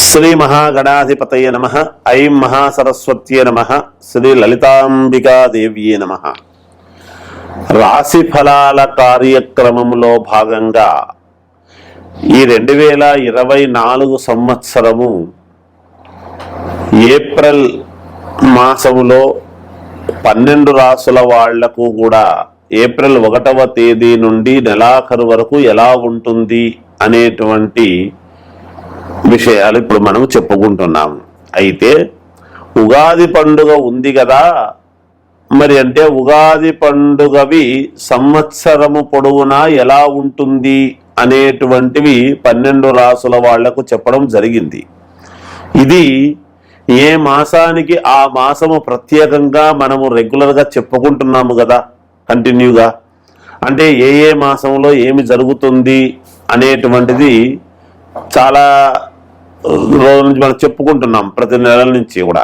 శ్రీ మహాగణాధిపతయ నమః. ఐం మహాసరస్వత్యే నమః. శ్రీ లలితాంబికాదేవ్యే నమః. రాశి ఫలాల కార్యక్రమంలో భాగంగా ఈ 2024 సంవత్సరము ఏప్రిల్ మాసములో 12 రాసుల వాళ్లకు కూడా ఏప్రిల్ 1వ తేదీ నుండి నెలాఖరు వరకు ఎలా ఉంటుంది అనేటువంటి విషయాలు ఇప్పుడు మనం చెప్పుకుంటున్నాము. అయితే ఉగాది పండుగ ఉంది కదా, మరి అంటే ఉగాది పండుగవి సంవత్సరము పొడవునా ఎలా ఉంటుంది అనేటువంటివి 12 రాసుల వాళ్లకు చెప్పడం జరిగింది. ఇది ఏ మాసానికి ఆ మాసము ప్రత్యేకంగా మనము రెగ్యులర్గా చెప్పుకుంటున్నాము కదా కంటిన్యూగా. అంటే ఏ మాసంలో ఏమి జరుగుతుంది అనేటువంటిది చాలా రోజుల నుంచి మనం చెప్పుకుంటున్నాం, ప్రతి నెల నుంచి కూడా,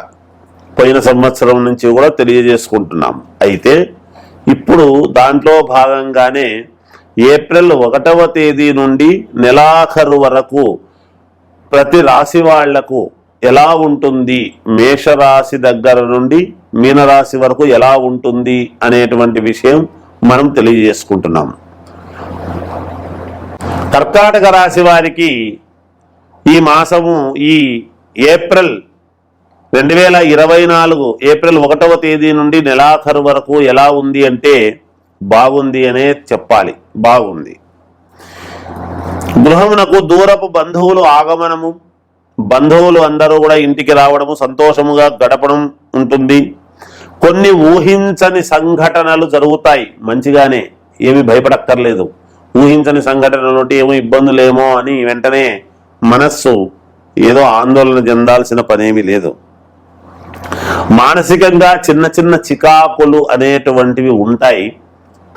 పోయిన సంవత్సరం నుంచి కూడా తెలియజేసుకుంటున్నాం. అయితే ఇప్పుడు దాంట్లో భాగంగానే ఏప్రిల్ 1వ తేదీ నుండి నెలాఖరు వరకు ప్రతి రాశి వాళ్లకు ఎలా ఉంటుంది, మేషరాశి దగ్గర నుండి మీనరాశి వరకు ఎలా ఉంటుంది అనేటువంటి విషయం మనం తెలియజేసుకుంటున్నాం. కర్కాటక రాశి వారికి ఈ మాసము ఈ ఏప్రిల్ 2024 ఏప్రిల్ 1వ తేదీ నుండి నెలాఖరు వరకు ఎలా ఉంది అంటే బాగుంది అనే చెప్పాలి. బాగుంది. గృహమునకు దూరపు బంధువులు ఆగమనము, బంధువులు అందరూ కూడా ఇంటికి రావడము, సంతోషముగా గడపడం ఉంటుంది. కొన్ని ఊహించని సంఘటనలు జరుగుతాయి. మంచిగానే, ఏమి భయపడక్కర్లేదు. ఊహించని సంఘటనలు ఏమో ఇబ్బందులేమో అని వెంటనే మనస్సు ఏదో ఆందోళన చెందాల్సిన పనేమీ లేదు. మానసికంగా చిన్న చిన్న చికాకులు అనేటువంటివి ఉంటాయి,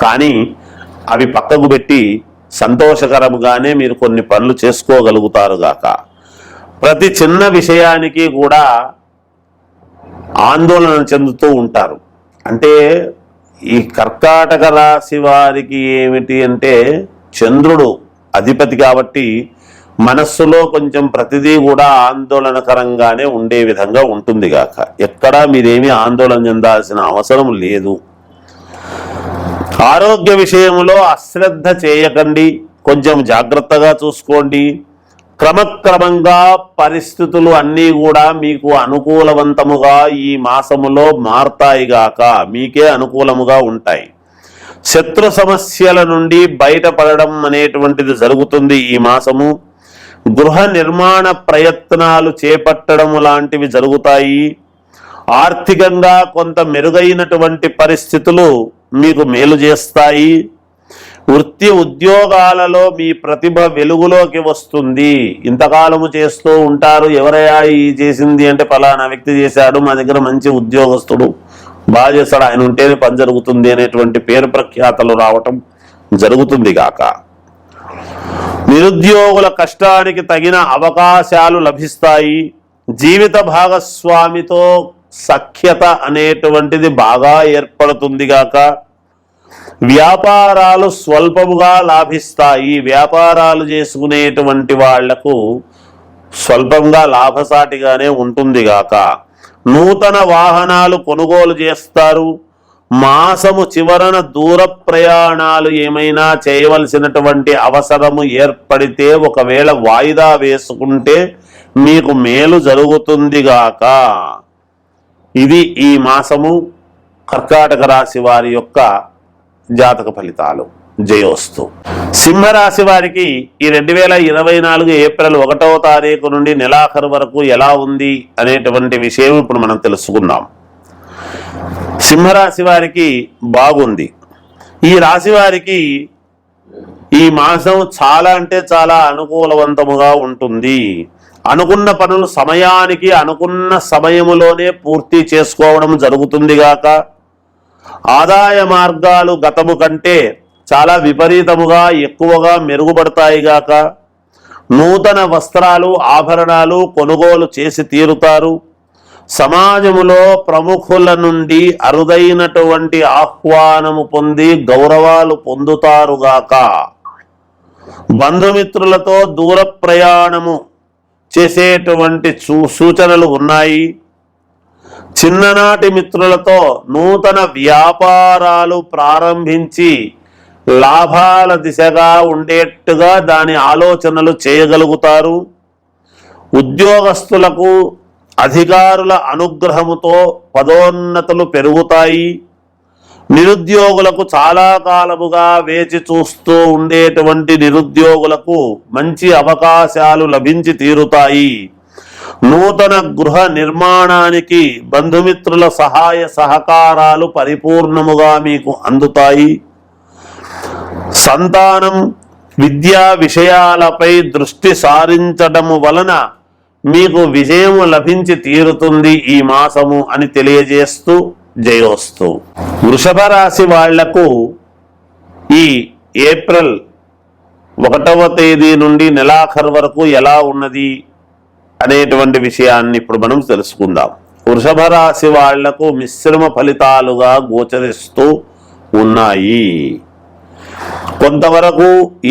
కానీ అవి పక్కకు పెట్టి సంతోషకరముగానే మీరు కొన్ని పనులు చేసుకోగలుగుతారు గాక. ప్రతి చిన్న విషయానికి కూడా ఆందోళన చెందుతూ ఉంటారు. అంటే ఈ కర్కాటక రాశి వారికి ఏమిటి అంటే చంద్రుడు అధిపతి కాబట్టి మనస్సులో కొంచెం ప్రతిదీ కూడా ఆందోళనకరంగానే ఉండే విధంగా ఉంటుంది గాక. ఎక్కడా మీరేమీ ఆందోళన చెందాల్సిన అవసరం లేదు. ఆరోగ్య విషయంలో అశ్రద్ధ చేయకండి, కొంచెం జాగ్రత్తగా చూసుకోండి. క్రమక్రమంగా పరిస్థితులు అన్నీ కూడా మీకు అనుకూలవంతముగా ఈ మాసములో మారతాయి గాక, మీకే అనుకూలముగా ఉంటాయి. శత్రు సమస్యల నుండి బయటపడడం అనేటువంటిది జరుగుతుంది ఈ మాసము. గృహ నిర్మాణ ప్రయత్నాలు చేపట్టడం లాంటివి జరుగుతాయి. ఆర్థికంగా కొంత మెరుగైనటువంటి పరిస్థితులు మీకు మేలు చేస్తాయి. వృత్తి ఉద్యోగాలలో మీ ప్రతిభ వెలుగులోకి వస్తుంది. ఇంతకాలము చేస్తూ ఉంటారు, ఎవరయ్యా ఈ చేసింది అంటే ఫలానా వ్యక్తి చేశాడు, మా దగ్గర మంచి ఉద్యోగస్తుడు, బాగా చేస్తాడు, ఆయన ఉంటేనే పని జరుగుతుంది అనేటువంటి పేరు ప్రఖ్యాతలు రావటం జరుగుతుంది గాక. నిరుద్యోగుల కష్టానికి తగిన అవకాశాలు లభిస్తాయి. జీవిత భాగస్వామితో సఖ్యత అనేటువంటిది బాగా ఏర్పడుతుంది గాక. వ్యాపారాలు స్వల్పముగా లాభిస్తాయి. వ్యాపారాలు చేసుకునేటువంటి వాళ్లకు స్వల్పంగా లాభసాటిగానే ఉంటుంది గాక. నూతన వాహనాలు కొనుగోలు చేస్తారు. మాసము చివరన దూర ప్రయాణాలు ఏమైనా చేయవలసినటువంటి అవసరము ఏర్పడితే ఒకవేళ వాయిదా వేసుకుంటే మీకు మేలు జరుగుతుంది గాక. ఇది ఈ మాసము కర్కాటక రాశి వారి యొక్క జాతక ఫలితాలు. జయోస్తు. సింహరాశి వారికి ఈ 2024 ఏప్రిల్ 1వ తారీఖు నుండి నెలాఖరు వరకు ఎలా ఉంది అనేటువంటి విషయం ఇప్పుడు మనం తెలుసుకుందాం. సింహరాశి వారికి బాగుంది. ఈ రాశి వారికి ఈ మాసం చాలా అంటే చాలా అనుకూలవంతముగా ఉంటుంది. అనుకున్న పనులు సమయానికి అనుకున్న సమయములోనే పూర్తి చేసుకోవడం జరుగుతుంది గాక. ఆదాయ మార్గాలు గతము కంటే చాలా విపరీతముగా ఎక్కువగా మెరుగుపడతాయి గాక. నూతన వస్త్రాలు ఆభరణాలు కొనుగోలు చేసి తీరుతారు. సమాజములో ప్రముఖుల నుండి అరుదైనటువంటి ఆహ్వానము పొంది గౌరవాలు పొందుతారుగాక. బంధుమిత్రులతో దూర ప్రయాణము చేసేటువంటి సూచనలు ఉన్నాయి. చిన్ననాటి మిత్రులతో నూతన వ్యాపారాలు ప్రారంభించి లాభాల దిశగా ఉండేట్టుగా దాని ఆలోచనలు చేయగలుగుతారు. ఉద్యోగస్తులకు అధికారుల అనుగ్రహముతో పదోన్నతులు పెరుగుతాయి. నిరుద్యోగులకు చాలా కాలముగా వేచి చూస్తూ ఉండేటువంటి నిరుద్యోగులకు మంచి అవకాశాలు లభించి తీరుతాయి. నూతన గృహ నిర్మాణానికి బంధుమిత్రుల సహాయ సహకారాలు పరిపూర్ణముగా మీకు అందుతాయి. సంతానం విద్యా విషయాలపై దృష్టి సారించడము వలన మీకు విజయము లభించి తీరుతుంది ఈ మాసము అని తెలియజేస్తూ జయోస్తు. వృషభ రాశి వాళ్లకు ఈ ఏప్రిల్ 1వ తేదీ నుండి నెలాఖరు వరకు ఎలా ఉన్నది అనేటువంటి విషయాన్ని ఇప్పుడు మనం తెలుసుకుందాం. వృషభ రాశి వాళ్లకు మిశ్రమ ఫలితాలుగా గోచరిస్తూ ఉన్నాయి. కొంతవరకు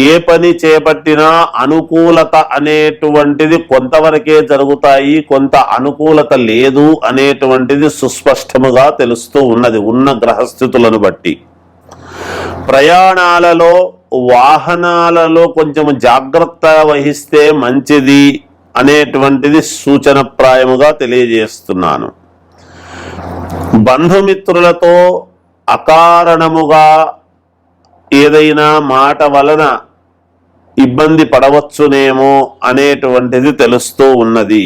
ఏ పని చేపట్టినా అనుకూలత అనేటువంటిది కొంతవరకే జరుగుతాయి, కొంత అనుకూలత లేదు అనేటువంటిది సుస్పష్టముగా తెలుస్తూ ఉన్నది ఉన్న గ్రహస్థితులను బట్టి. ప్రయాణాలలో వాహనాలలో కొంచెం జాగ్రత్త వహిస్తే మంచిది అనేటువంటిది సూచనప్రాయముగా తెలియజేస్తున్నాను. బంధుమిత్రులతో అకారణముగా ఏదైనా మాట వలన ఇబ్బంది పడవచ్చునేమో అనేటువంటిది తెలుస్తూ ఉన్నది.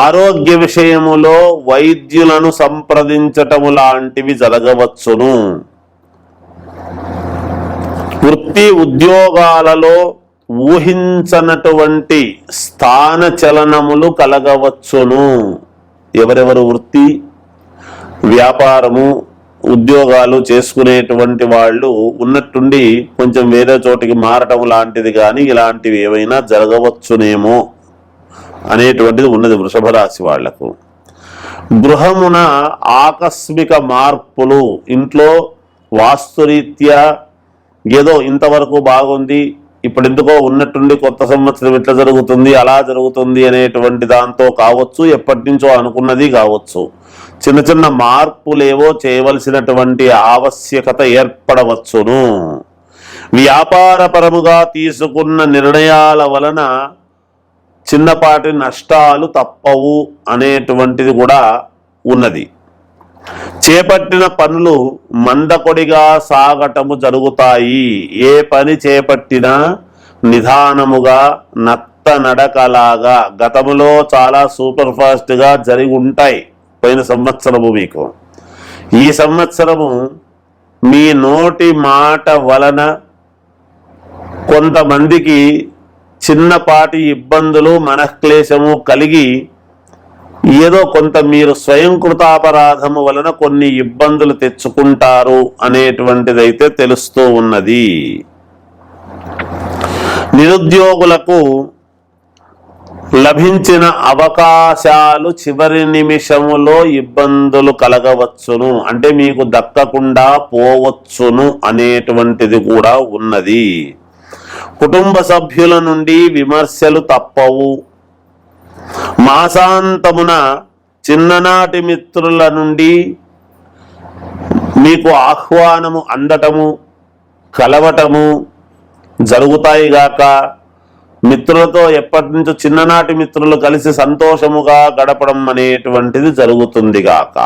ఆరోగ్య విషయములో వైద్యులను సంప్రదించటము లాంటివి జరగవచ్చును. వృత్తి ఉద్యోగాలలో ఊహించనటువంటి స్థాన చలనములు కలగవచ్చును. ఎవరెవరు వృత్తి వ్యాపారము ఉద్యోగాలు చేసుకునేటువంటి వాళ్ళు ఉన్నట్టుండి కొంచెం వేరే చోటికి మారటం లాంటిది కానీ ఇలాంటివి ఏవైనా జరగవచ్చునేమో అనేటువంటిది ఉన్నది వృషభ రాశి వాళ్లకు. గృహమున ఆకస్మిక మార్పులు, ఇంట్లో వాస్తురీత్యా ఏదో ఇంతవరకు బాగుంది, ఇప్పుడు ఎందుకో ఉన్నట్టుండి కొత్త సంవత్సరం ఇట్లా జరుగుతుంది అలా జరుగుతుంది అనేటువంటి దాంతో కావచ్చు, ఎప్పటి నుంచో అనుకున్నది కావచ్చు, చిన్న చిన్న మార్పులేవో చేయవలసినటువంటి ఆవశ్యకత ఏర్పడవచ్చును. వ్యాపారపరముగా తీసుకున్న నిర్ణయాల వలన చిన్నపాటి నష్టాలు తప్పవు అనేటువంటిది కూడా ఉన్నది. చేపట్టిన పనులు మందకొడిగా సాగటము జరుగుతాయి. ఏ పని చేపట్టినా నిదానముగా నత్త నడకలాగా గతములో చాలా సూపర్ ఫాస్ట్గా జరిగి ఉంటాయి పోయిన సంవత్సరము. మీకు ఈ సంవత్సరము మీ నోటి మాట వలన కొంతమందికి చిన్నపాటి ఇబ్బందులు మనఃక్లేశము కలిగి ఏదో కొంత మీరు స్వయంకృతాపరాధము వలన కొన్ని ఇబ్బందులు తెచ్చుకుంటారు అనేటువంటిదైతే తెలుస్తూ ఉన్నది. నిరుద్యోగులకు లభించిన అవకాశాలు చివరి నిమిషములో ఇబ్బందులు కలగవచ్చును, అంటే మీకు దక్కకుండా పోవచ్చును అనేటువంటిది కూడా ఉన్నది. కుటుంబ సభ్యుల నుండి విమర్శలు తప్పవు. మాసాంతమున చిన్ననాటి మిత్రుల నుండి మీకు ఆహ్వానము అందటము కలవటము జరుగుతాయి గాక. మిత్రులతో ఎప్పటి నుంచో చిన్ననాటి మిత్రులు కలిసి సంతోషముగా గడపడం అనేటువంటిది జరుగుతుంది గాక.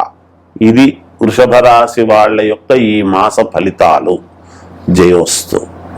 ఇది వృషభ రాశి వాళ్ళ యొక్క ఈ మాస ఫలితాలు. జయోస్తు.